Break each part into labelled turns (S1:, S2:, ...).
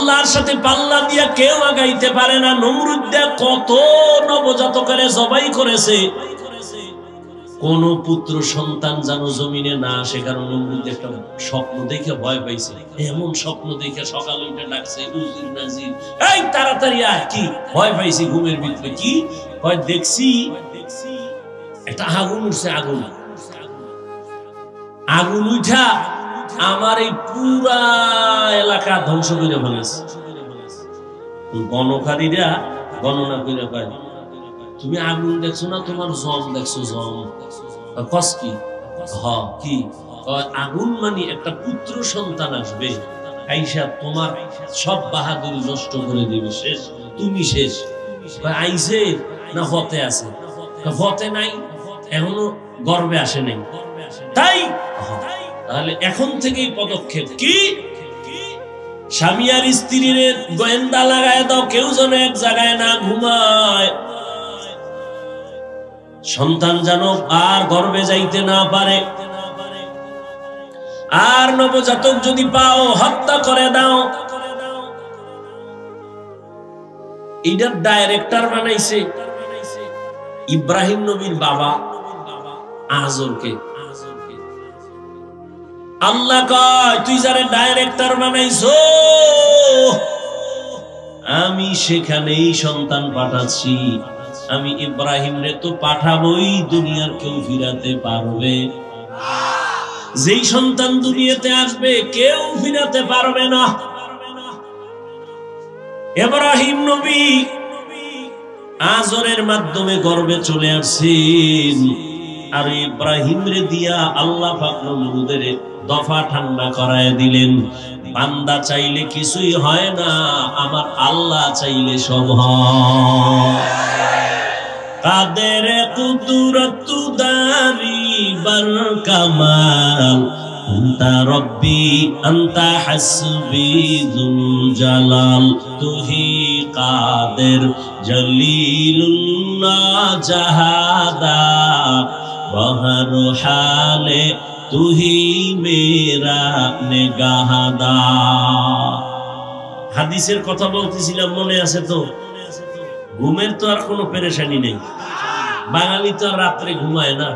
S1: আল্লাহর সাথে পাল্লা দিয়া কেউ আগাইতে পারে না। নমরুদ দিয়া কত নবজাতকের জবাই করেছে, কোন পুত্র সন্তান যেন জমিনে না আসে। কারণ নমরুদ একটা স্বপ্ন দেখে ভয় পাইছে। এমন স্বপ্ন দেখে সকালে উঠে ডাকছে, উজির নাজির, এই তাড়াতাড়ি আয়। কি ভয় পাইছি ঘুমের ভিতরে? কি হয় দেখছি একটা আগুন উঠছে। আগুন উঠা আমার এই পুরা এলাকা ধ্বংস করে ফেলেছে। গণকারীরা গণনা করে পায়, তুমি আগুন দেখছো না, তোমার জম দেখছো। জম কস কি? কি আগুন মানে একটা পুত্র সন্তান আসবে, আইসা তোমার সব বাহাদুরি নষ্ট করে দিবে, শেষ, তুমি শেষ। আইসে না হতে আছে? হতে নাই, এখনো গর্বে আসে নাই। তাই তাহলে এখন থেকেই পদক্ষেপ কি? স্বামী আর স্ত্রীর গোয়েন্দা লাগায় দাও, কেউ যেন এক জায়গায় না ঘুমায়। সন্তান যেন আর গর্বে যাইতে না পারে। আর নবজাতক যদি পাও, হত্যা করে দাও। এটার ডাইরেক্টর বানাইছে ইব্রাহিম নবীর বাবা আজরকে। আল্লাহ কয়, তুই যারে ডাইরেক্টর বানাইছো, আমি সেখানেই সন্তান পাঠাচ্ছি। আমি ইব্রাহিম রে তো পাঠাবোই, দুনিয়ার কেউ ফিরাতে পারবে? যেই সন্তান দুনিয়াতে আসবে কেউ ফিরাতে পারবে না। ইব্রাহিম নবী আজরের মাধ্যমে গর্ভে চলে আসছেন। আর ইব্রাহিম রে দিয়া আল্লাহ পাক নমরুদের দফা ঠান্ডা করায় দিলেন। বান্দা চাইলে কিছুই হয় না, আমার আল্লাহ চাইলে সব হয়। কাদের কুদরত দারি বার কামাল, আনতা রব্বি আনতা হাসবি যুল জালাল, তুহি কাদের জলিলুল্লাহ জাহাদা, বহর হালে তুহি মেরা নেগাহাদা। হাদিসের কথা বলতেছিলাম, মনে আছে তো? ঘুমের তো আর কোনো পেরেশানি নেই। বাঙালি তো আর রাত্রে ঘুমায় না।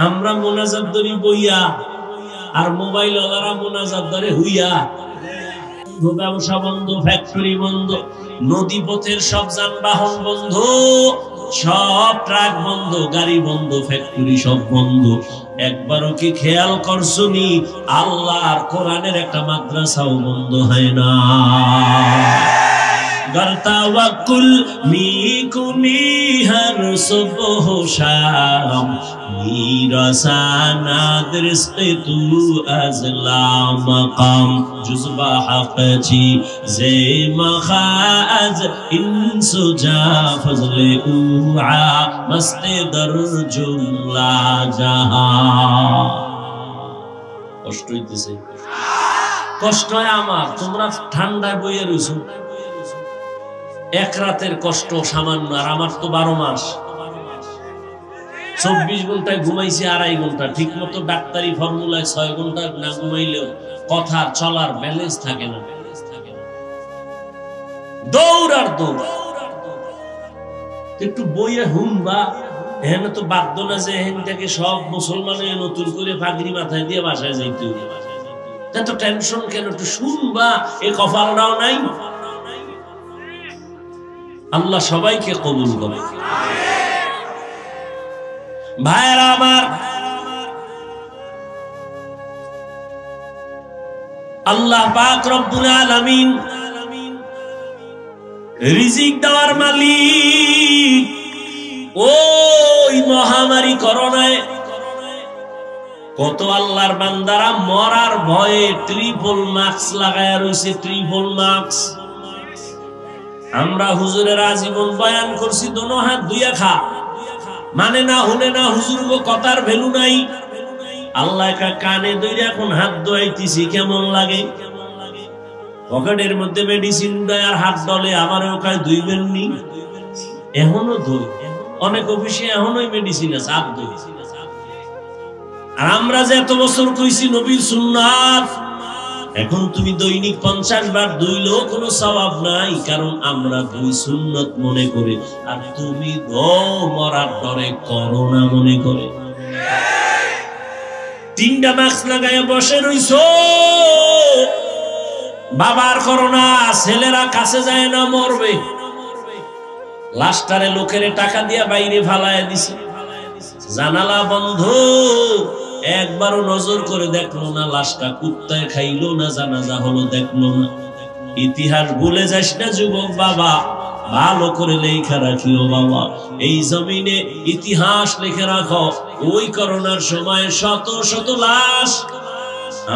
S1: আমরা মোনাজাত ধরি বইয়া, আর মোবাইল ওয়ালারা মোনাজাত ধরে হুইয়া। ব্যবসা বন্ধ, ফ্যাক্টরি বন্ধ, নদী পথের সব যানবাহন বন্ধ, সব ট্রাক বন্ধ, গাড়ি বন্ধ, ফ্যাক্টরি সব বন্ধ। একবারও কি খেয়াল করছনি আল্লাহর কোরআনের একটা মাদ্রাসাও বন্ধ হয় না? গরতাওয়াকুল মিকুনি হর সুবহ শাম, মিরাসানা দরসে তু আজলা মাকাম, জুজবা হকচি জে মখাজ ইনসুজা ফজলে উআ, মস্তে দরজুল্লা জাহান। কষ্ট হইতেছে? কষ্ট হয় আমার, তোমরা ঠান্ডায় বইয়ে রইছো। এক রাতের কষ্ট সামান্য, আর আমার তো 12 মাস। 24 ঘন্টায় ঘুমাইছি 2.5 ঘন্টা। ঠিক মতো ডাক্তারি ফর্মুলায় 6 ঘন্টা না ঘুমাইলেও কথা চলার ব্যালেন্স থাকে না। দৌড় আর দৌড়। একটু বইয়ে হুমবা, এখানে তো বাধ্য না যে এখানটাকে সব মুসলমানের নতুন করে পাগড়ি মাথায় দিয়ে বাসায় যাইতে হবে। এত টেনশন কেন? একটু শুনবা, এ কপালটাও নাই। আল্লাহ সবাইকে কবুল করে। ভাইরা আমার, আল্লাহ পাক রব্বুল আলামিন রিজিক দেওয়ার মালিক। ওই মহামারী করোনায় কত আল্লাহর বান্দারা মরার ভয়ে ট্রিপল মাস্ক লাগায়া রয়েছে। ট্রিপল মাস্ক আমরা হুজুরের আজীবন বয়ান করছি, দোনো হাত ধুইয়া খা। মানে না, হুনে না, হুজুর গো কথার ভ্যালু নাই। আল্লাহ কানে ধরে এখন হাত ধোয়াইতেছি, কেমন লাগে? পকেটের মধ্যে মেডিসিন দেয় আর হাত ডলে। আমার ওখানে ধুইবেন নি, এখনো ধুই। অনেক অফিসে এখনোই মেডিসিন আছে, হাত ধুই। আর আমরা যে এত বছর কইছি নবীর সুন্নাত, এখন তুমি দৈনিক 50 বার দুইলো কোনো সওয়াব নাই, কারণ আমরা দুই সুন্নত মনে করে, আর তুমি মরার ডরে করোনা মনে করে 3টা মাস্ক লাগায় বসে রইছো। বাবার করোনা, ছেলেরা কাছে যায় না, মরবে। লাস্টারে লোকেরে টাকা দিয়া বাইরে ফালায় দিছে, জানালা বন্ধ, একবারও নজর করে দেখলো না, লাশটা কুত্তায় খাইলো না, জানাজা হলো দেখলো না। ইতিহাস ভুলে যাস না যুবক বাবা, ভালো করে লেখা রাখিও বাবা, এই জমিনে ইতিহাস লিখে রাখো। ওই করোনার সময় শত শত লাশ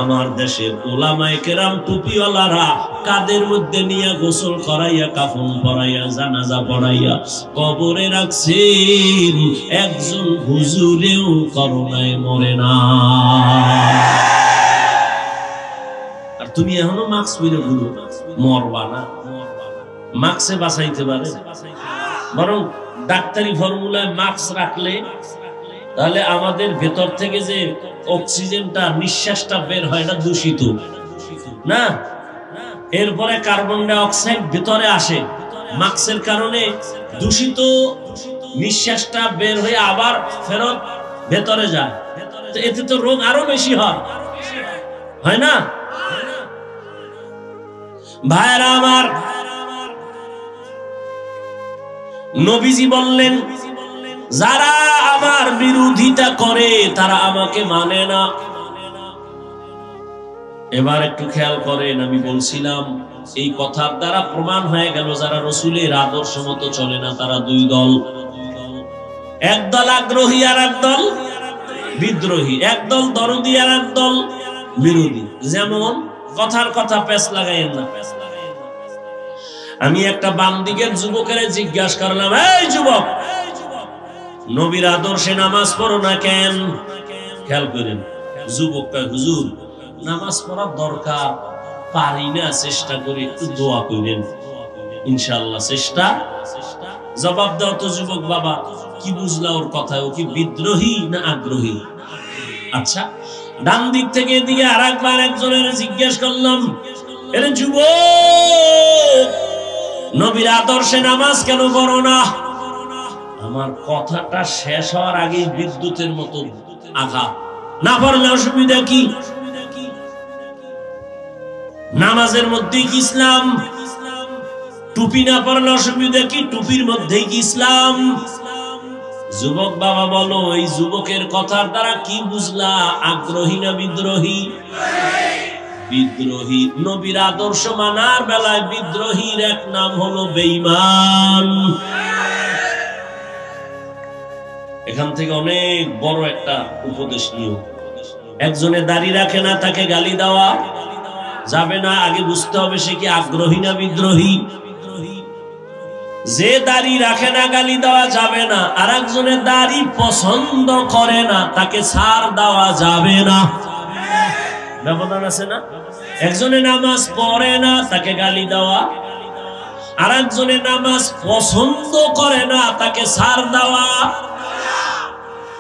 S1: আমার দেশের ওলামায়ে কেরাম টুপিওয়ালারা কাদের মধ্যে নিয়ে গোসল করাইয়া, কাফন পরাইয়া, জানাজা পড়াইয়া কবরে রাখছেন। একজন হুজুরেও করোনায় মরে না। আর তুমি এখনো মাস্ক পরে ঘুরো, মরবা না। মাস্কে বাঁচাইতে পারে, বরং ডাক্তারি ফর্মুলায় মাস্ক রাখলে তাহলে আমাদের ভেতর থেকে যে অক্সিজেনটা, নিঃশ্বাসটা বের হয় না, দূষিত না, এরপরে কার্বন ডাই অক্সাইড ভেতরে আসে, মাস্কের কারণে দূষিত নিঃশ্বাসটা বের হয়ে আবার ফেরত ভেতরে যায়। তো এতে তো রোগ আরো বেশি হয় না? ভাইরা আমার, নবীজি বললেন, যারা আমার বিরোধিতা করে তারা আমাকে মানে না। এবার একটু খেয়াল করেন, আমি বলছিলাম এই কথার দ্বারা প্রমাণ হয়ে গেল যারা রাসূলের আদর্শ মতো চলে না তারা দুই দল, একদল আগ্রহী আর একদল বিদ্রোহী, একদল দরদি আর একদল বিরোধী। যেমন কথার কথা পেছ লাগাইয়েন না। আমি একটা বাম দিকের যুবকের জিজ্ঞাসা করলাম, এই যুবক, নবীর আদর্শে নামাজ পড়ো না কেন? খেয়াল করেন, যুবকটা, হুজুর নামাজ পড়ার দরকার, পারি না, চেষ্টা করি, একটু দোয়া করেন, ইনশাআল্লাহ চেষ্টা। জবাব দাও তো যুবক বাবা, কি বুঝলা ওর কথায়? ও কি বিদ্রোহী না আগ্রহী? আচ্ছা, ডান দিক থেকে এদিকে আর একবার একজনের জিজ্ঞেস করলাম, এর যুবক, নবীর আদর্শে নামাজ কেন পড়ো না? আমার কথাটা শেষ হওয়ার আগে বিদ্যুতের মতো আঘাত। না পড়লে অসুবিধা কি? নামাজের মধ্যে কি ইসলাম? টুপি না পড়লে অসুবিধা কি? টুপির মধ্যে কি ইসলাম? যুবক বাবা বলো, এই যুবকের কথার দ্বারা কি বুঝলা? আগ্রহী না বিদ্রোহী? বিদ্রোহী। নবীর আদর্শ মানার বেলায় বিদ্রোহীর এক নাম হলো বেঈমান। এখান থেকে অনেক বড় একটা উপদেশ নিও। একজনে দাড়ি রাখে না, তাকে গালি দেওয়া যাবে না। আগে বুঝতে হবে সে কি আগ্রহী না বিদ্রোহী। যে দাড়ি রাখে না গালি দেওয়া যাবে না, আর একজনের দাড়ি পছন্দ করে না, তাকে ছাড় দেওয়া যাবে না। ব্যবধান আছে না? একজনে নামাজ পড়ে না, তাকে গালি দেওয়া, আর একজনে নামাজ পছন্দ করে না, তাকে ছাড় দেওয়া।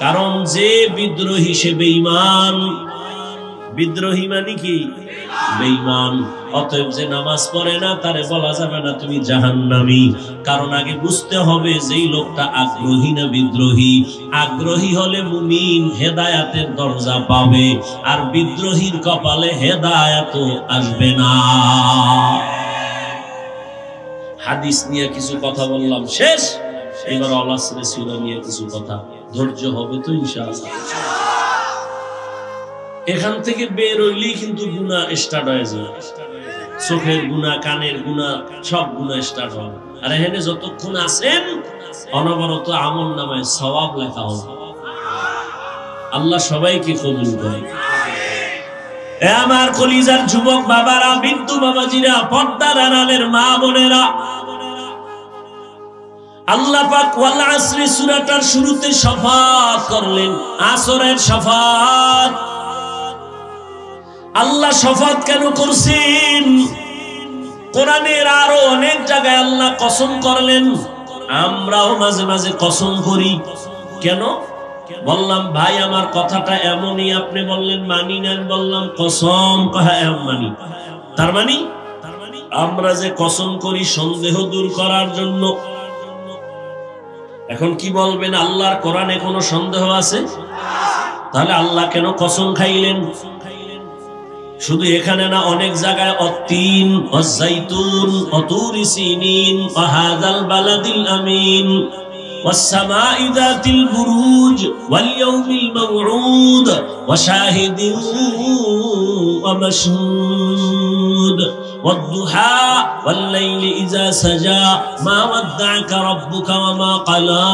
S1: কারণ যে বিদ্রোহী সে বেঈমান। বিদ্রোহী মানে কি? বেঈমান। অতএব যে নামাজ পড়ে না তারে বলা যাবে না তুমি জাহান্নামী। কারণ আগে বুঝতে হবে যেই লোকটা আগ্রহী না বিদ্রোহী। আগ্রহী হলে মুমিন হেদায়াতের দরজা পাবে, আর বিদ্রোহীর কপালে হেদায়াত আসবে না। হাদিস নিয়ে কিছু কথা বললাম, শেষ। এবার আল-আসরের সূরা নিয়ে কিছু কথা। ধৈর্য হবে তো ইনশাআল্লাহ। এখান থেকে বের হইলেই কিন্তু গুনাহ স্টার্ট হয়ে যাবে। চোখের গুনাহ, কানের গুনাহ, সব গুনাহ স্টার্ট হবে। আর এখানে যতক্ষণ আছেন অনবরত আমল নামায় সওয়াব লেখা হবে। আল্লাহ সবাইকে কবুল করে। এ আমার কলিজার যুবক বাবারা, বিদ্যু বাবাজিরা, পর্দার আড়ালের মা বোনেরা, আল্লাহ পাক ওয়াল আসরি সূরাটার শুরুতে শাফাত করলেন, আসরের শাফাত। আল্লাহ শাফাত কেন করছেন? কোরআনের আরো অনেক জায়গায় আল্লাহ কসম করলেন। আমরাও মাঝে মাঝে কসম করি। কেন? বললাম ভাই আমার কথাটা এমনই, আপনি বললেন মানি না, বললাম কসম, হ্যাঁ মানি। তার মানে আমরা যে কসম করি সন্দেহ দূর করার জন্য। এখন কি বলবেন, আল্লাহর কোরআনে কোনো সন্দেহ আছে? তাহলে আল্লাহ কেন কসম খাইলেন? শুধু এখানে না, অনেক জায়গায় অত্তিন ওয়াজ্জাইতুন ওয়াতুরি সিনিন ওয়া হাযাল বালাদিল আমিন ওয়াস-সামাই যাতিল বুরুজ ওয়াল ইয়াউমিল মাওউদ ওয়া শাহিদিন ওয়া মাশহুদ ওয়াদ-দুহা ওয়াল-লাইলি ইযা সাজা মা ওয়াদ্দা'আকা রাব্বুকা ওয়া মা ক্বালা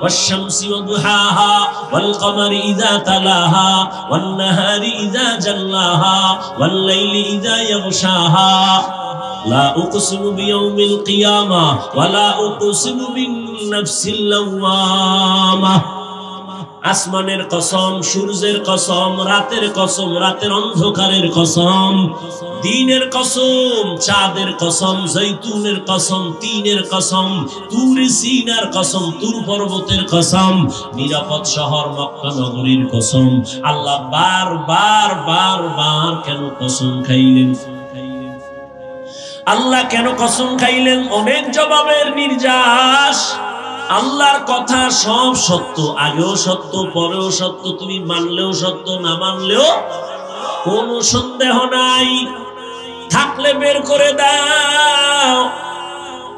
S1: ওয়াশ-শামসি ওয়া-দুহাহা ওয়াল-কমারি ইযা তালাহা ওয়ান-নাহারি ইযা জাল্লাহা ওয়াল-লাইলি ইযা ইয়াগশাহা লা উকসিমু বিয়াউমিল কিয়ামা ওয়া লা উকসিমু বিন-নাফসিল লাওয়ামা। আসমানের কসম, সূর্যের কসম, রাতের কসম, রাতের অন্ধকারের কসম, দিনের কসম, চাঁদের কসম, জৈতুনের কসম, তিনের কসম, তুরে সিনার কসম, তুর পর্বতের কসম, নিরাপদ শহর মক্কা নগরীর কসম। আল্লাহ বারবার বারবার কেন কসম খাইলেন? আল্লাহ কেন কসম খাইলেন? অনেক জবাবের নির্যাস। আল্লাহর কথা সব সত্য, আগেও সত্য, পরেও সত্য, তুমি মানলেও সত্য, না মানলেও কোনো সন্দেহ নাই। থাকলে বের করে দাও।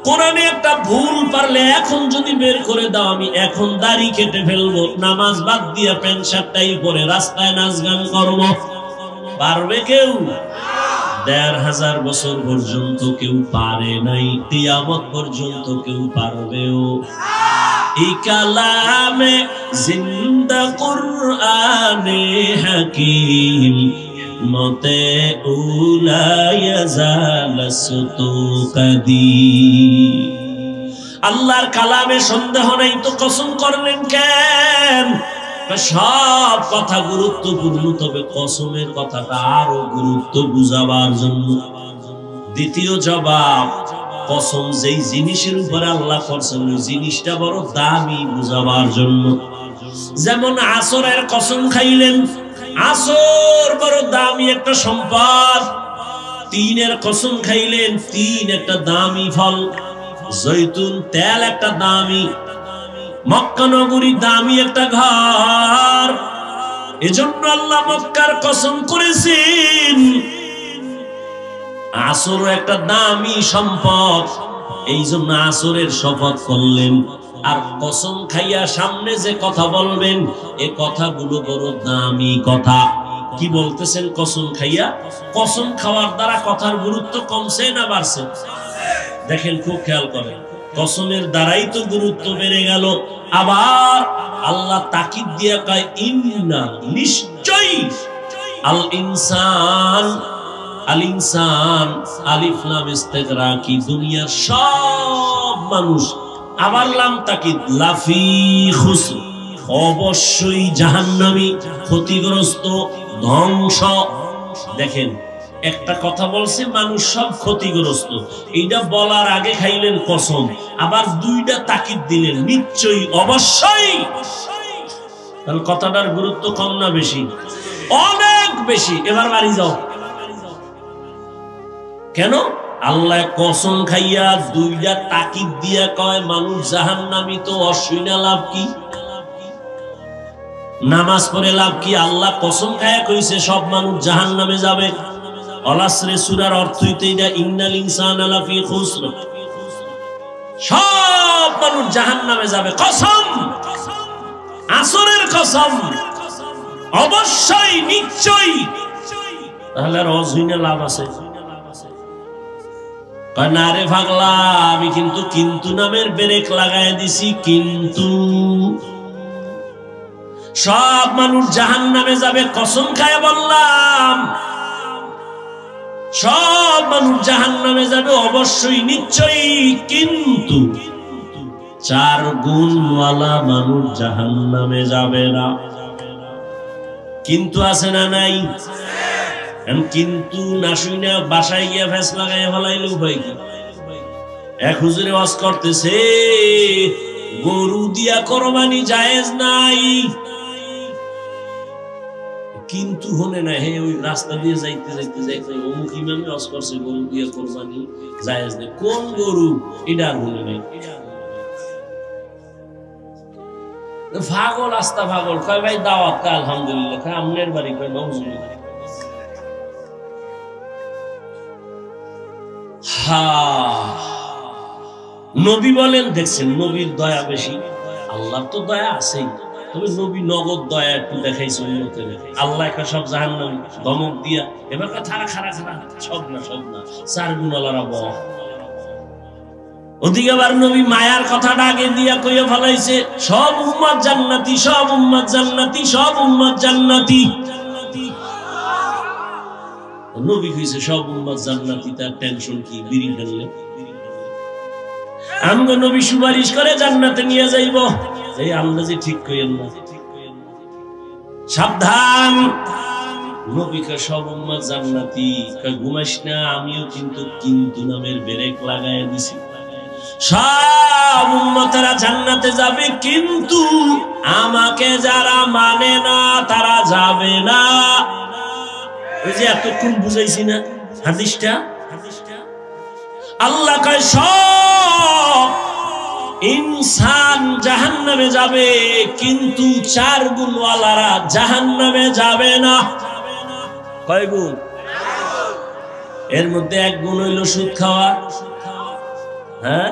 S1: কোরআনে একটা ভুল পারলে এখন যদি বের করে দাও, আমি এখন দাড়ি কেটে ফেলবো, নামাজ বাদ দিয়া প্যান্ট শার্টটাই পরে রাস্তায় নাচ গান করবো। পারবে কেউ? ১৫০০ বছর পর্যন্ত কেউ পারে নাই, কিয়ামত পর্যন্ত কেউ পারবেও। এই কালামে জিন্দা কুরআনে হাকিম মতে উলায়া জালাসতু কাদিম। আল্লাহর কালামে সন্দেহ নাই তো কসম করলেন কেন? সব কথা গুরুত্বপূর্ণ, তবে কসমের কথাটা আরো গুরুত্ব বুঝাবার জন্য। দ্বিতীয় জবাব, কসম যেই জিনিসের উপরে আল্লাহ করছেন ওই জিনিসটা বড় দামি বুঝাবার জন্য। যেমন আসরের কসম খাইলেন, আসর বড় দামি একটা সম্পদ। তিনের কসম খাইলেন, তিন একটা দামি ফল। জৈতুন তেল একটা দামি, মক্কা নগরী দামি একটা ঘর। এজন্য আল্লাহ মক্কার কসম করেছেন। আসর একটা দামি সম্পদ, এই জন্য আসরের শপথ করলেন। আর কসম খাইয়া সামনে যে কথা বলবেন, এ কথাগুলো বড় দামি কথা। কি বলতেছেন? কসম খাইয়া। কসম খাওয়ার দ্বারা কথার গুরুত্ব কমছে না বাড়ছে? দেখেন, খুব খেয়াল করেন, কসমের দ্বারাই তো গুরুত্ব বেড়ে গেল। আবার আল্লাহ তাকিদ দিয়া কয়, ইন্না, নিশ্চয়ই, আল ইনসান, আল ইনসান, আলিফ লাম ইস্তিগরাকি, দুনিয়ার সব মানুষ। আবার লাম তাকিদ, লাফি খুসর, অবশ্যই জাহান্নামী, ক্ষতিগ্রস্ত, ধ্বংস। দেখেন, একটা কথা বলছে মানুষ সব ক্ষতিগ্রস্ত, এইটা বলার আগে খাইলেন কসম, আবার দুইটা তাকিদ দিলেন, নিশ্চয়ই, অবশ্যই। তাহলে কথাটার গুরুত্ব কম না বেশি? অনেক বেশি। এবার বাড়ি যাও। কেন? আল্লাহ কসম খাইয়া দুইটা তাকিদ দিয়া কয় মানুষ জাহান্নামী, তো অসুইনা লাভ কি? নামাজ পড়ে লাভ কি? আল্লাহ কসম খাইয়া কইছে সব মানুষ জাহান্নামে যাবে। আল-আসর সূরার অর্থই তো এটা, ইন্নাল ইনসানা লাফি খুসর, সব মানুষ জাহান্নামে যাবে। কসম, আসরের কসম, অবশ্যই, নিশ্চয়ই। তাহলে আর অজুইনা লাভ আছে? না রে পাগলা, আমি কিন্তু নামের ব্রেক লাগাই দিছি। কিন্তু সব মানুষ জাহান্নামে যাবে, কসম খায় বললাম সব মানুষ জাহান্নামে যাবে, অবশ্যই, নিশ্চয়ই। কিন্তু 4 গুণওয়ালা মানুষ জাহান্নামে যাবে না। কিন্তু আছে না নাই? কিন্তু না শুনে বাসায় গিয়ে ফেস লাগাইয়া ফেলাইলে উপায় কি? এক হুজুরে ওয়াজ করতেছে, গরু দিয়া কোরবানি জায়েজ নাই। কিন্তু হনে না হে ওই রাস্তা দিয়ে যাইতে যাইতে যাইতে অমুক ইমামে ওয়াজ করছে গরু দিয়ে কোরবানি জায়েজ নেই, কোন গরু এটা আর হনে নাই। পাগল আস্তা পাগল, কয় ভাই দাওয়াত, কয় আলহামদুলিল্লাহ, কয় আমনের বাড়ি, কয় নওজুবিল্লাহ। নবী বলেন, দেখছেন নবীর দয়া বেশি, আল্লাহর তো দয়া আছেই, তবে নবী নগদ দয়া একটু দেখাইছে উম্মতের। আল্লাহ একটা সব জাহান্নামী ধমক দিয়া এবার খারা খারা খারা, সব না সব না, 4 গুণ আল্লাহর বহ। ওদিকে আবার নবী মায়ার কথাটা আগে দিয়া কইয়া ফেলাইছে, সব উম্মত জান্নাতি, সব উম্মত জান্নাতি, সব উম্মত জান্নাতি। নবী কইছে সব উম্মত জান্নাতি, তার টেনশন কি? বিড়ি ফেললে আমগো নবী সুপারিশ করে জান্নাতে নিয়ে যাইব, এই আন্দাজে ঠিক কইেন না, সাবধান। নবীকে সব উম্মত জান্নাতি, কয় ঘুমাইস না, আমিও কিন্তু কিন্তু নামের ব্রেক লাগায় দিছি। সব উম্মতেরা জান্নাতে যাবে, কিন্তু আমাকে যারা মানে না তারা যাবে না। ওই যে এতক্ষণ বুঝাইছি না হাদিসটা, আল্লাহ কয় সব ইনসান জাহান্নামে যাবে, কিন্তু 4 গুণওয়ালারা জাহান্নামে যাবে না। কয় গুণ? এর মধ্যে 1 গুণ হইল সুদ খাওয়া। হ্যাঁ,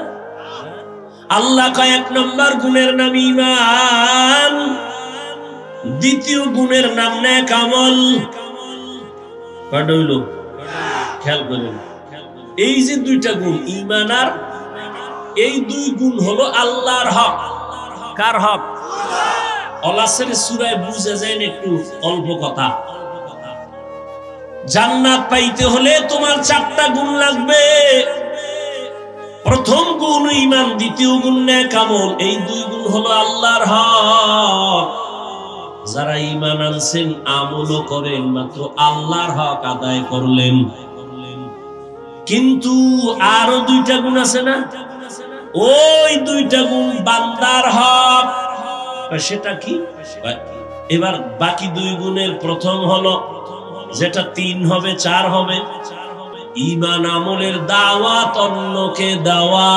S1: আল্লাহ কয় 1 নম্বর গুণের নাম ঈমান, 2য় গুণের নাম নেক আমল। কয়টা হইল? খেয়াল করেন, এই যে 2টা গুণ ঈমান আর এই 2 গুণ হলো আল্লাহর হক। কার হক? আল্লাহর সূরায় বুঝে যায় একটু অল্প কথা। জান্নাত পাইতে হলে তোমার 4টা গুণ লাগবে। প্রথম গুণ ঈমান, 2য় গুণ নেক আমল, এই 2 গুণ হলো আল্লাহর হক। যারা ঈমান আনছেন, আমলও করেন, মাত্র আল্লাহর হক আদায় করলেন। কিন্তু আরো 2টা গুণ আছে না, ওই 2টা গুণ বান্দার হক। সেটা কি? এবার বাকি 2 গুণের প্রথম হলো, যেটা 3 হবে 4 হবে, ঈমান আমলের দাওয়াত, অন্যকে দেওয়া।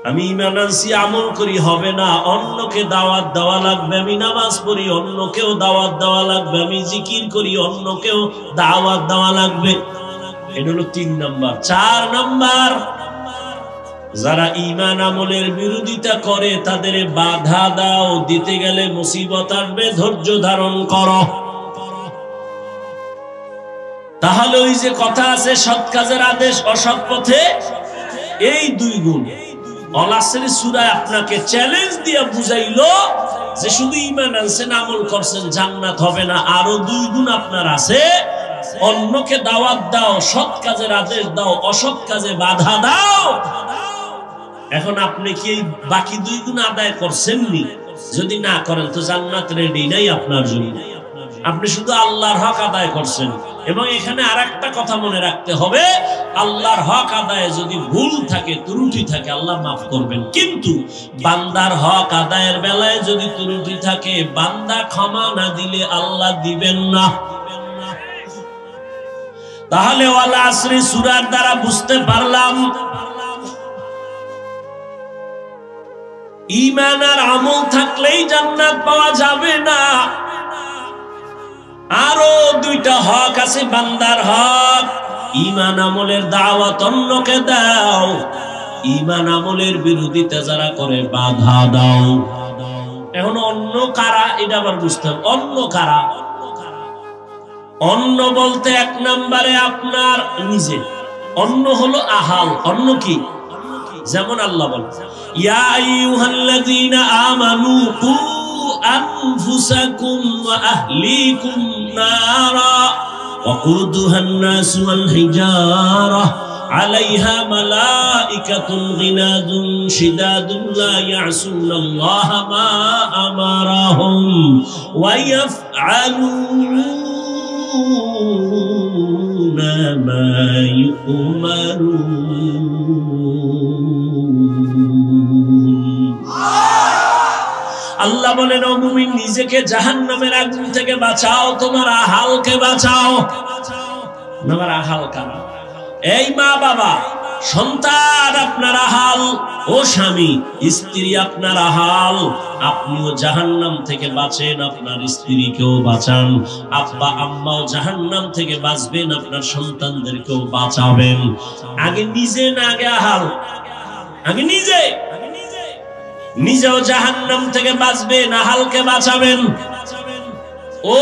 S1: আমি ঈমান আনছি, আমল করি হবে না, অন্যকে দাওয়াত দেওয়া লাগবে। আমি নামাজ পড়ি, অন্যকেও দাওয়াত দেওয়া লাগবে। আমি জিকির করি, অন্যকেও দাওয়াত দেওয়া লাগবে। এটা হলো 3 নাম্বার। 4 নাম্বার, যারা ঈমান আমলের বিরোধিতা করে তাদের বাধা দাও, দিতে গেলে মুসিবত আসবে, ধৈর্য ধারণ করো। তাহলে ওই যে কথা আছে, সৎ কাজের আদেশ, অসৎ পথে, এই 2 গুণ আল্লাহর সূরায় আপনাকে চ্যালেঞ্জ দিয়ে বুঝাইলো যে শুধু ঈমান আনছেন, আমল করছেন, জান্নাত হবে না। আরো 2 গুণ আপনার আছে, অন্যকে দাওয়াত দাও, সৎ কাজের আদেশ দাও, অসৎ কাজে বাধা দাও। এখন আপনি কি এই বাকি 2 গুণ আদায় করছেননি? যদি না করেন তো জান্নাত রেডি নাই আপনার জন্য। আপনি শুধু আল্লাহর হক আদায় করছেন। এবং এখানে আরেকটা কথা মনে রাখতে হবে, আল্লাহর হক আদায়ে যদি ভুল থাকে, ত্রুটি থাকে, আল্লাহ মাফ করবেন। কিন্তু বান্দার হক আদায়ের বেলায় যদি ত্রুটি থাকে, বান্দা ক্ষমা না দিলে আল্লাহ দিবেন না। তাহলে ওয়াল আসরি সূরার দ্বারা বুঝতে পারলাম, ঈমান আর আমল থাকলেই জান্নাত পাওয়া যাবে না। আরো 2টা হক আছে বান্দার হক। ঈমান আমলের দাওয়াত, অন্যকে দাও। ঈমান আমলের বিরোধিতা যারা করে, বাধা দাও। এখন অন্য কারা, এটা আবার বুঝতে হবে। অন্য কারা? অন্য বলতে 1 নম্বরে আপনার নিজে। অন্য হলো আহাল। অন্য কি? যেমন আল্লাহ বলেন, ইয়া আইয়ুহাল্লাযীনা আমানু কু আনফুসাকুম ওয়া আহলিকুম নারা ওয়াকুদুহান নাস ওয়াল হিজারা আলাইহা মালাইকাতুন গিলাদুন শিদাদুন লা ইয়াসুনাল্লাহা মা আমারাহুম ওয়া ইয়াফআলুনা মা ইউমারুন। আল্লাহ আল্লাহ বলেন ও মুমিন নিজেকে জাহান্নামের আগুন থেকে বাঁচাও তোমার আহালকে বাঁচাও তোমার আহাল কারা এই মা বাবা সন্তান আপনার আহাল ও স্বামী স্ত্রী আপনার আহাল আপনিও জাহান্নাম থেকে বাঁচেন আপনার স্ত্রীকেও বাঁচান আব্বা আম্মাও জাহান্নাম থেকে বাঁচবেন আপনার সন্তানদেরকেও বাঁচাবেন আগে নিজে না আগে আহাল আগে নিজেও জাহান্নাম থেকে বাঁচবেন আহালকে বাঁচাবেন ও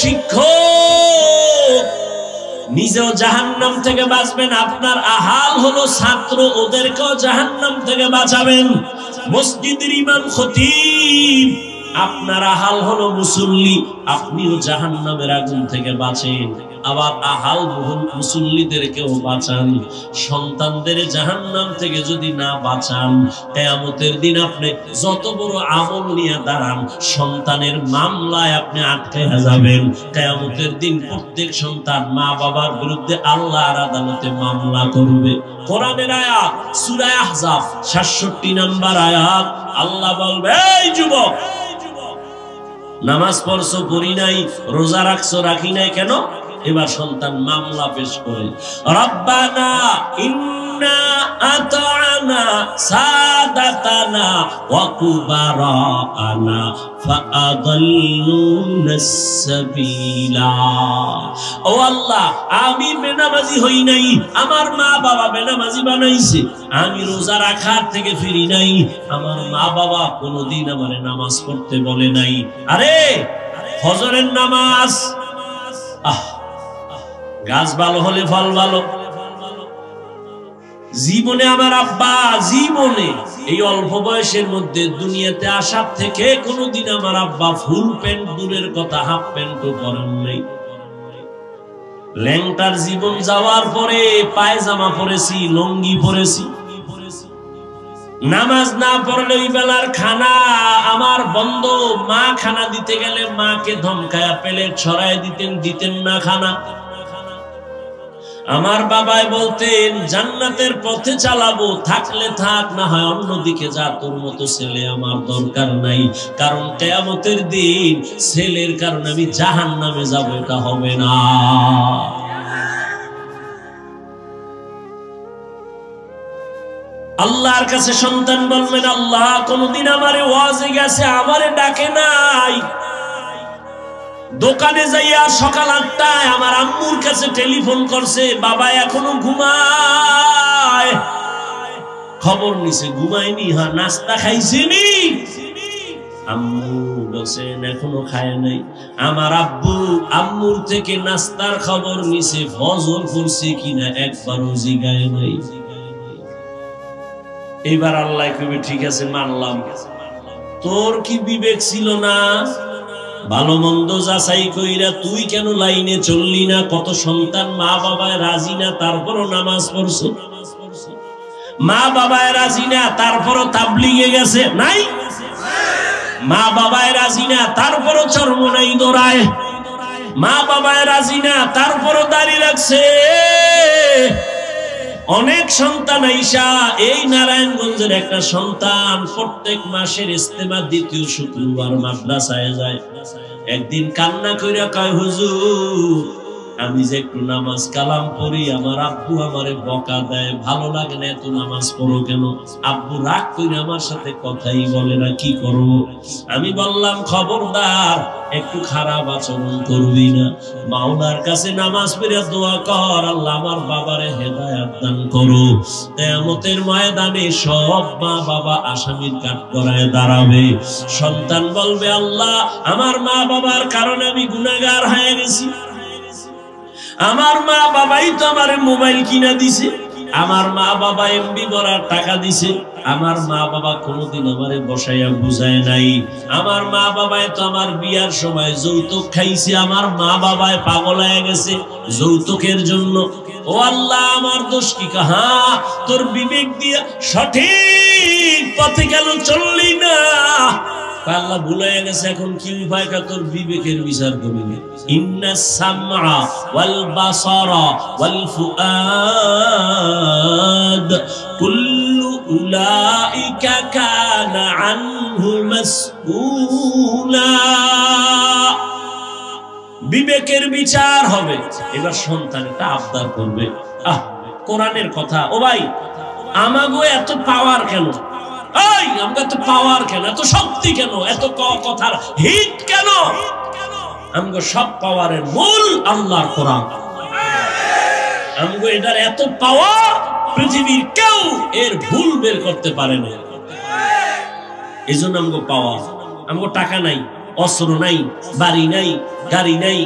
S1: শিক্ষক নিজেও জাহান্নাম থেকে বাঁচবেন আপনার আহাল হলো ছাত্র ওদেরকেও জাহান্নাম থেকে বাঁচাবেন মসজিদের ইমাম খতিব আপনার আহাল হলো মুসল্লি আপনিও জাহান্নামের আগুন থেকে বাঁচেন আবার আহাল মুসল্লিদেরকেও বাঁচান সন্তানদের জাহান্নাম থেকে যদি না বাঁচান কিয়ামতের দিন আপনি যত বড় আমল নিয়ে দাঁড়ান সন্তানের মামলায় আপনি আটকে যাবেন কিয়ামতের দিন প্রত্যেক সন্তান মা বাবার বিরুদ্ধে আল্লাহর আদালতে মামলা করবে কোরআনের আয়াত সূরা আহজাব ৬৭ নম্বর আয়াত আল্লাহ বলবে এই যুবক নামাজ পড়ছো পড়ি নাই রোজা রাখছো রাখি নাই কেন এবার সন্তান মামলা পেশ করে রব্বানা ইন্না আতা'না সাদাতানা ওয়া কুবারানা ফাআদাল্লুনাস সাবিলা ও আল্লাহ আমি বেনামাজি হই নাই আমার মা বাবা বেনামাজি বানাইছে আমি রোজা রাখার থেকে ফিরি নাই আমার মা বাবা কোনোদিন আমারে নামাজ পড়তে বলে নাই আরে ফজরের নামাজ গাছ ভালো হলে ফল ভালো জীবনে আমার আব্বা জীবনে এই অল্প বয়সের মধ্যে দুনিয়াতে আসার থেকে কোনোদিন আমার আব্বা ফুল প্যান্ট দূরের কথা হাফ প্যান্টও পরেন নাই ল্যাংটার জীবন যাওয়ার পরে পায়জামা পরেছি লুঙ্গি পরেছি নামাজ না পড়লে ওই বেলার খানা আমার বন্ধ মা খানা দিতে গেলে মাকে ধমকায়া প্লেট ছড়াই দিতেন না খানা আমার বাবাই বলতেন জান্নাতের পথে চালাবো থাকলে থাক না হয় অন্যদিকে যা তোর মতো ছেলে আমার দরকার নাই কারণ কিয়ামতের দিন ছেলের কারণে আমি জাহান্নামে যাব এটা হবে না আল্লাহর কাছে সন্তান বলবেন আল্লাহ কোনদিন আমারে ওয়াজে গেছে আমারে ডাকে নাই দোকানে যাইয়া সকাল ৮টায় আমার আম্মুর কাছে টেলিফোন করছে বাবা এখনো ঘুমায় খবর নিছে ঘুমায়নি হ্যাঁ নাস্তা খাইছেনি আম্মু বলছেন এখনো খায় নাই আমার আব্বু আম্মুর থেকে নাস্তার খবর নিছে ফজর পড়ছে কিনা একবারও জিগায় নাই এইবার আল্লাহ কইবে ঠিক আছে মানলাম তোর কি বিবেক ছিল না ভালো মন্দ যাচাই কইরা তুই কেন লাইনে চললি না কত সন্তান মা বাবায় রাজি না তারপরও নামাজ পড়ছো মা বাবায় রাজি না তারপরও তাবলিগে গেছে নাই মা বাবায় রাজি না তারপরও চরমনাই দৌড়ায় মা বাবায় রাজি না তারপরও দাড়ি রাখছে অনেক সন্তান আইসা এই নারায়ণগঞ্জের একটা সন্তান প্রত্যেক মাসের ইস্তেমা দ্বিতীয় শুক্রবার মাদ্রাসায় যায় একদিন কান্না কইরা কয় হুজুর আমি যে একটু নামাজ কালাম পড়ি আমার আব্বু আমারে বকা দেয় ভালো লাগে না এত নামাজ পড়ো কেন আব্বু রাগ কইরা আমার সাথে কথাই বলে না কি করব আমি বললাম খবরদার একটু খারাপ আচরণ করবি না মাওলার কাছে নামাজ পড়ে দোয়া কর আল্লাহ আমার বাবারে হেদায়েত দান করো কিয়ামতের ময়দানে সব মা বাবা আসামির কাঠগড়ায় দাঁড়াবে সন্তান বলবে আল্লাহ আমার মা বাবার কারণে আমি গুনাহগার হয়ে গেছি আমার মা বাবাই তো আমারে মোবাইল কিনা দিছে আমার মা বাবা এমবি ভরার টাকা দিছে আমার মা বাবা কোনোদিন আমারে বসাইয়া বুঝায় নাই আমার মা বাবাই তো আমার বিয়ার সময় যৌতুক খাইছে আমার মা বাবাই পাগল হয়ে গেছে যৌতুকের জন্য ও আল্লাহ আমার দোষ কি কাহা তোর বিবেক দিয়ে সঠিক পথে কেন চললি না আল্লাহ ভুলে গেছে এখন কি উপায় তোর বিবেকের বিচার করবি ইন্নাস সামআ ওয়াল বাসারা ওয়াল ফুআদ কুল্লু উলাইকা কানা আনহু মাসউলা। বিবেকের বিচার হবে। এবার সন্তান এটা আবদার করবে, কোরআনের কথা। ও ভাই, আমাগো এত পাওয়ার কেন? এই আমাকে এত পাওয়ার কেন, এত শক্তি কেন, এত কথার হিট কেন? আমগো সব পাওয়ারের মূল আল্লাহর কোরআন। আমগো এটার এত পাওয়ার পৃথিবীর কেউ এর ভুল বের করতে পারে না। এজন্য আমগো পাওয়ার। আমগো টাকা নাই, অস্ত্র নাই, বাড়ি নাই, গাড়ি নাই,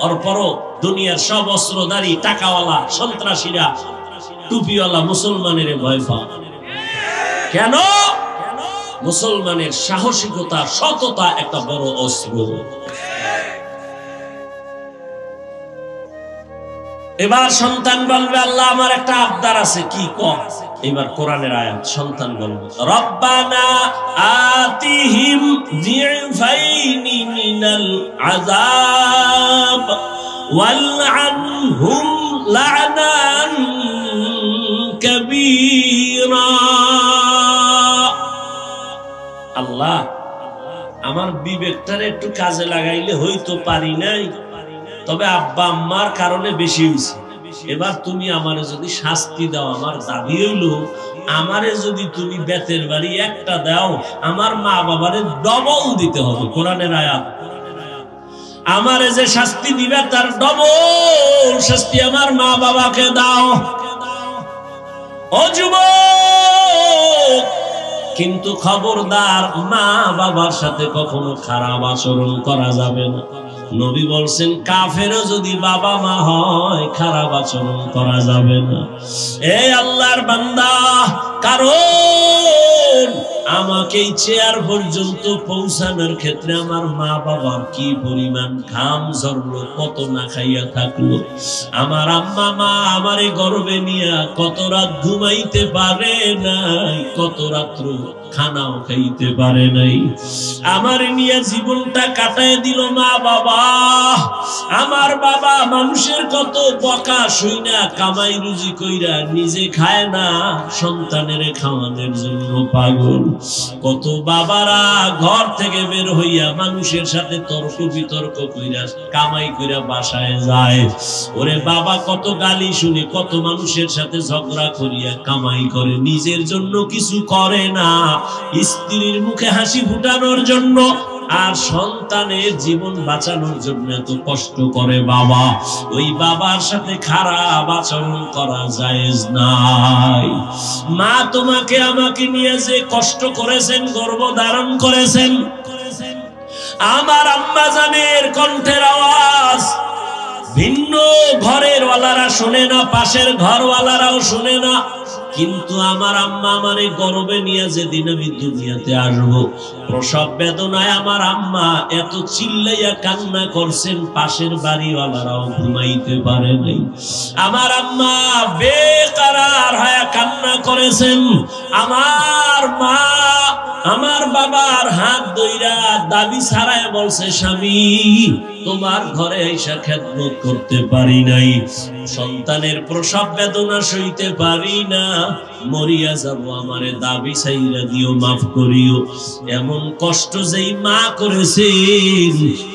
S1: অরপরও দুনিয়ার সব অস্ত্রধারী টাকাওয়ালা সন্ত্রাসীরা টুপিওয়ালা মুসলমানের ভয় পায় কেন? মুসলমানের সাহসিকতা, সততা একটা বড় অস্ত্র। এবার সন্তান বলবে, আল্লাহ আমার একটা আবদার আছে। কি কর? এবার কোরআনের আয়াত। সন্তান বলবে, রব্বানা আতিহিম যিফাইনি মিনাল আযাব ওয়ালআনহুম লা'নান কাবীরা। আল্লাহ, আমার বিবেকটারে একটু কাজে লাগাইলে হয়তো পারি নাই, তবে আব্বা আম্মার কারণে বেশি হয়েছে। এবার তুমি আমারে যদি শাস্তি দাও, আমার দাবি হইল আমারে যদি তুমি বেতের বাড়ি একটা দাও, আমার মা বাবারে ডবল দিতে হবে। কোরআনের আয়াত। আমারে যে শাস্তি দিবে তার ডবল শাস্তি আমার মা বাবাকে দাও। ও যুবক, কিন্তু খবরদার, মা বাবার সাথে কখনো খারাপ আচরণ করা যাবে না। নবী বলছেন, কাফেরও যদি বাবা মা হয় খারাপ আচরণ করা যাবে না। এই আল্লাহর বান্দা, কারণ আমাকে এই চেয়ার পর্যন্ত পৌঁছানোর ক্ষেত্রে আমার মা বাবার কি পরিমাণ ঘাম ঝরলো, কত না খাইয়া থাকলো। আমার আম্মা মা আমারে গর্বে নিয়া কত রাত ঘুমাইতে পারে নাই, কত রাত্র খানাও খাইতে পারে নাই। আমার নিয়ে জীবনটা কাটায় দিল মা বাবা। আমার বাবা মানুষের কত বকা শুইনা কামাই রুজি কইরা নিজে খায় না, সন্তানের খাওয়ানোর জন্য পাগল। কত বাবারা ঘর থেকে বের হইয়া মানুষের সাথে তর্ক বিতর্ক কইরা কামাই কইরা বাসায় যায়। ওরে বাবা, কত গালি শুনে, কত মানুষের সাথে ঝগড়া করিয়া কামাই করে, নিজের জন্য কিছু করে না, স্ত্রীর মুখে হাসি ফুটানোর জন্য আর সন্তানের জীবন বাঁচানোর জন্য এত কষ্ট করে বাবা। ওই বাবার সাথে খারাপ আচরণ করা জায়েজ নাই। মা তোমাকে আমাকে নিয়ে যে কষ্ট করেছেন, গর্ভ ধারণ করেছেন, আমার আম্মা জানের কণ্ঠের আওয়াজ ভিন্ন ঘরের ওয়ালারা শুনে না, পাশের ঘরওয়ালারাও শুনে না। কিন্তু আমার আম্মা আমারে গর্বে নিয়ে যেদিন আমি দুনিয়াতে আসবো, প্রসব বেদনায় আমার আম্মা এত চিল্লাইয়া কান্না করছেন, পাশের বাড়িওয়ালারাও ঘুমাইতে পারে নাই। আমার আম্মা বেকারার হয়ে কান্না করেছেন। আমার মা আমার বাবার হাত ধইরা দাবি ছাড়ায় বলছে, স্বামী তোমার ঘরে এসে খেদমত করতে পারি নাই, সন্তানের প্রসব বেদনা সইতে পারি না, মরিয়া যাব, আমারে দাবি চাইরা দিও, মাফ করিও। এমন কষ্ট যেই মা করেছেন,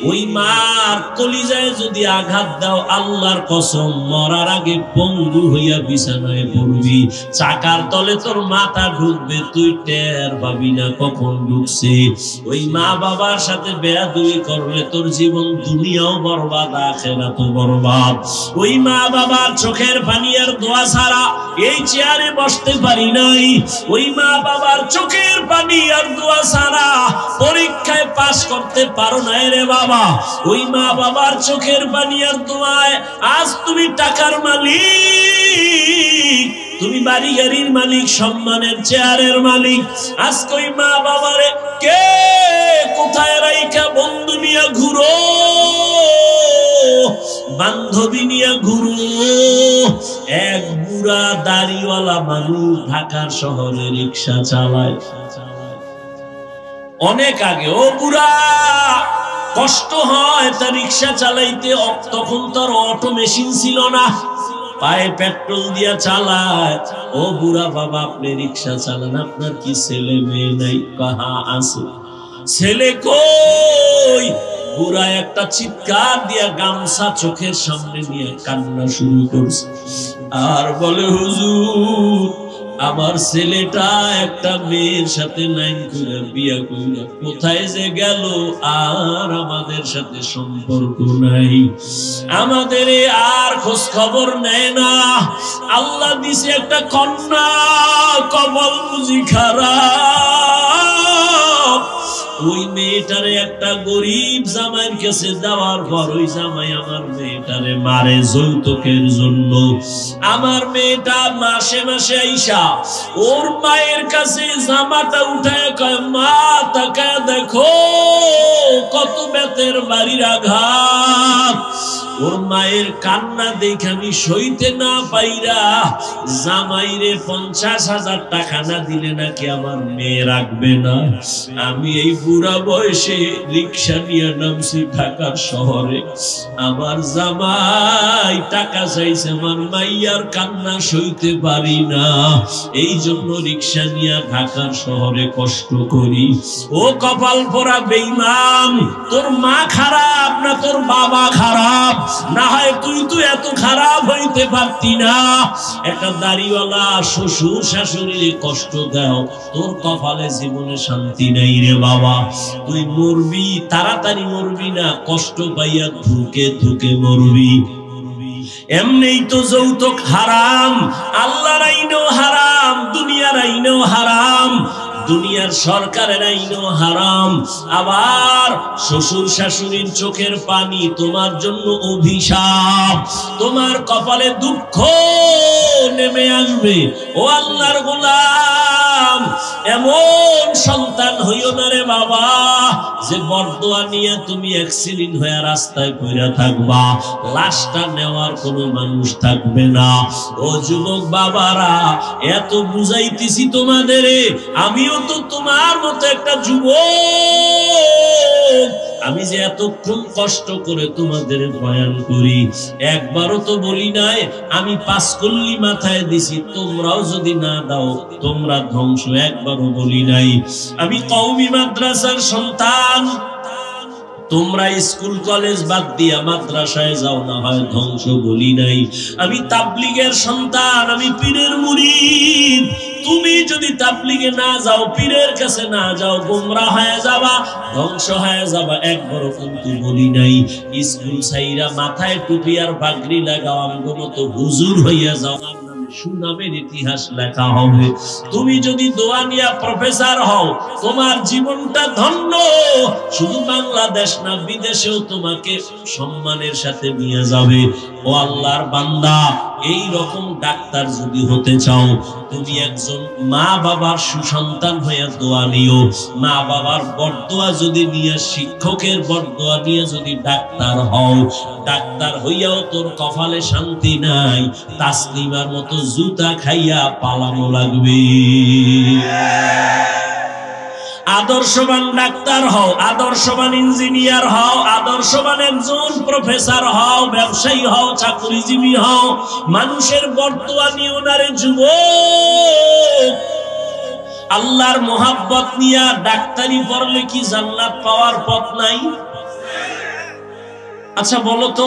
S1: ওই মার কলিজায় যদি আঘাত দাও, আল্লাহর কসম মরার আগে পঙ্গু হইয়া বিছানায় পড়বি, চাকার তলে তোর মাথা ঢুকবে, তুই টের পাবি না কখন ঢুকছে। ওই মা বাবার সাথে বেয়াদবি করলে তোর জীবন দুনিয়াও বরবাদ, আখিরাতও বরবাদ। ওই মা বাবার চোখের পানি আর দোয়া ছাড়া এই চেয়ারে বসতে পারি নাই। ওই মা বাবার চোখের পানি আর দোয়া ছাড়া পরীক্ষায় পাস করতে পারো না রে বাবা। ওই মা বাবার চোখের পানি আর দোয়ায় আজ তুমি টাকার মালিক, তুমি বাড়ি গাড়ির মালিক, সম্মানের চেয়ারের মালিক। আজকে ওই মা বাবারে কে কোথায় রাইখা বন্ধু নিয়ে ঘুরো, বান্ধবী নিয়ে ঘুরো। এক বুড়া দাড়িওয়ালা মানুষ ঢাকার শহরে রিক্সা চালায়, অনেক আগে। ও বুড়া, কষ্ট হয় তার রিক্সা চালাইতে, তখন তোর অটো মেশিন ছিল না, পায়ে পেট্রোল দিয়া চালায়। ও বুড়া বাবা, আপনি রিক্সা চালান, আপনার কি ছেলে মেয়ে নাই? কাহা আছে? ছেলে কই? বুড়া একটা চিৎকার দিয়া গামছা চোখের সামনে নিয়ে কান্না শুরু করছে আর বলে, হুজুর আমার ছেলেটা একটা মেয়ের সাথে লাইন করে বিয়া কইরা কোথায় যে গেল, আর আমাদের সাথে সম্পর্ক নাই, আমাদের আর খোঁজ খবর নেয় না। আল্লাহ দিছে একটা কন্যা, কপাল বুঝি খারাপ। ওই মেয়েটারে একটা গরিব জামাইয়ের কাছে দেওয়ার পর ওই জামাই আমার মেয়েটারে মারে যৌতুকের জন্য। আমার মেয়েটা মাসে মাসে আইসা ওর মায়ের কাছে জামাটা উঠায় কয়, মা তাকায় দেখো কত বেতের বাড়ির আঘাত। ওর মায়ের কান্না দেখে আমি সইতে না পাইরা জামাইরে 50,000 টাকা না দিলে নাকি আমার মেয়ে রাখবে না। আমি এই বুড়া বয়সে রিক্সা নিয়ে নামছি ঢাকার শহরে। আমার জামাই টাকা চাইছে, আমার মাইয়ার কান্না সইতে পারি না, এই জন্য রিক্সা নিয়ে ঢাকার শহরে কষ্ট করি। ও কপাল পোড়া বেঈমান, তোর মা খারাপ না তোর বাবা খারাপ? না হয় তুই তো এত খারাপ হইতে পারতি না। একটা দাড়িওয়ালা শ্বশুর শাশুড়ির কষ্ট দাও, তোর কপালে জীবনে শান্তি নাই রে বাবা। তুই মরবি, তাড়াতাড়ি মরবি না, কষ্ট পাইয়া ধুকে ধুকে মরবি। এমনিই তো যৌতুক হারাম, আল্লাহর আইনেও হারাম, দুনিয়ার আইনেও হারাম, দুনিয়ার সরকারের আইনও হারাম। আবার শ্বশুর শাশুড়ির চোখের পানি তোমার জন্য অভিশাপ, তোমার কপালে দুঃখ নেমে আসবে। ও আল্লাহর গোলাম, এমন সন্তান হইও না রে বাবা যে বরদোয়া নিয়ে তুমি অ্যাক্সিডেন্ট হয়ে রাস্তায় পড়ে থাকবা, লাশটা নেওয়ার কোনো মানুষ থাকবে না। ও যুবক বাবারা, এত বুঝাইতেছি তোমাদের, আমিও তো তোমার মতো একটা যুবক। আমি যে এতক্ষণ কষ্ট করে তোমাদের বয়ান করি, একবারও তো বলি নাই আমি 5 কল্লি মাথায় দিছি, তোমরাও যদি না দাও তোমরা ধ্বংস, একবারও বলি নাই। আমি কওমি মাদ্রাসার সন্তান, তোমরা স্কুল কলেজ বাদ দিয়া মাদ্রাসায় যাও, না হয় ধ্বংস, বলি নাই। আমি তাবলীগের সন্তান, আমি পীরের মুরিদ, তুমি যদি তাবলীগে না যাও, পীরের কাছে না যাও, গোমরাহ হয়ে যাবা, ধ্বংস হয়ে যাবা, একবারও কিন্তু বলি নাই। স্কুল ছাইরা মাথায় টুপি আর পাগড়ি লাগাও, আমগো মতো হুজুর হইয়া যাও, সুনামের ইতিহাস লেখা হবে। তুমি যদি দোয়ানিয়া প্রফেসর হও, তোমার জীবনটা ধন্য। শুধু বাংলাদেশ না, বিদেশেও তোমাকে সম্মানের সাথে নিয়ে যাবে। ও আল্লাহর বান্দা, এই রকম ডাক্তার যদি হতে চাও, তুমি একজন মা বাবার সুসন্তান হয়ে দোয়া নিও। মা বাবার বরদোয়া যদি নিয়ে, শিক্ষকের বরদোয়া নিয়ে যদি ডাক্তার হও, ডাক্তার হইয়াও তোর কপালে শান্তি নাই, তাসলিমার মতো জুতা খাইয়া পালানো লাগবে। আদর্শবান ডাক্তার হও, আদর্শবান ইঞ্জিনিয়ার হও, আদর্শবান একজন প্রফেসর হও, ব্যবসায়ী হও, চাকরিজীবী হও, মানুষের বরদোয়া নিও না রে যুবক। আল্লাহর মোহাব্বত নিয়া ডাক্তারি পড়লে কি জান্নাত পাওয়ার পথ নাই? আচ্ছা বলো তো,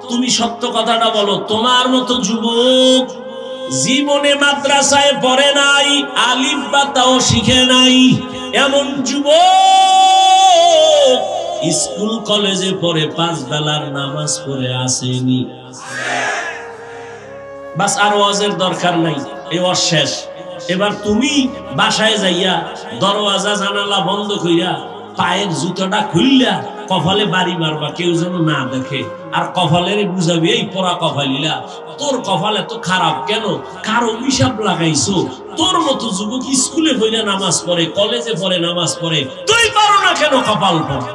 S1: তুমি সত্য কথাটা বলো, তোমার মতো যুবক জীবনে মাদ্রাসায় পড়ে নাই, আলিফ বা তাও শিখে নাই, এমন যুবক স্কুল কলেজে পড়ে 5 বেলার নামাজ পড়ে আসেনি, বাস আর ওয়াজের দরকার নাই, এই ওয়াজ শেষ। এবার তুমি বাসায় যাইয়া দরওয়াজা জানালা বন্ধ কইরা পায়ের জুতোটা খুললা কপালে বাড়ি মারবা, কেউ যেন না দেখে, আর কপালের বুঝাবি, এই পড়া কপালিলা তোর কপাল এত খারাপ কেন, কার অভিশাপ লাগাইছো? তোর মতো যুবক স্কুলে পড়ে নামাজ পড়ে, কলেজে পড়ে নামাজ পড়ে, তুই পারো না কেন কপাল পড়ে?